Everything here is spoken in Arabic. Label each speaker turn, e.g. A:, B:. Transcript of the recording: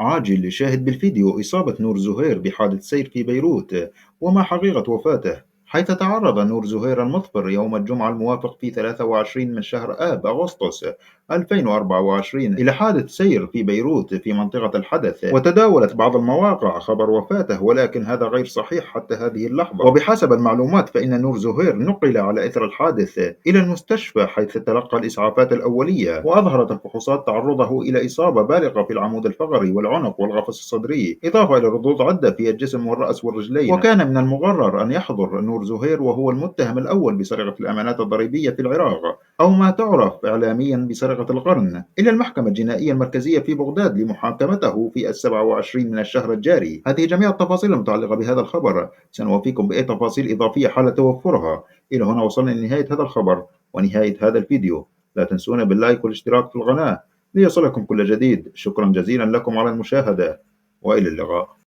A: عاجل. شاهد بالفيديو إصابة نور زهير بحادث سير في بيروت، وما حقيقة وفاته؟ حيث تعرض نور زهير المطفر يوم الجمعة الموافق في 23 من شهر آب أغسطس 2024 إلى حادث سير في بيروت في منطقة الحدث، وتداولت بعض المواقع خبر وفاته، ولكن هذا غير صحيح حتى هذه اللحظة. وبحسب المعلومات فإن نور زهير نقل على إثر الحادث إلى المستشفى حيث تلقى الإسعافات الأولية، وأظهرت الفحوصات تعرضه إلى إصابة بالغة في العمود الفقري والعنق والقفص الصدري، إضافة إلى ردود عدة في الجسم والرأس والرجلين. وكان من المقرر أن يحضر نور زهير وهو المتهم الأول بسرقة الأمانات الضريبية في العراق، أو ما تعرف إعلاميا بسرقة القرن، إلى المحكمة الجنائية المركزية في بغداد لمحاكمته في 27 من الشهر الجاري. هذه جميع التفاصيل المتعلقة بهذا الخبر، سنوافيكم بأي تفاصيل إضافية حال توفرها. إلى هنا وصلنا لنهاية هذا الخبر ونهاية هذا الفيديو. لا تنسونا باللايك والاشتراك في القناة ليصلكم كل جديد. شكرا جزيلا لكم على المشاهدة، وإلى اللقاء.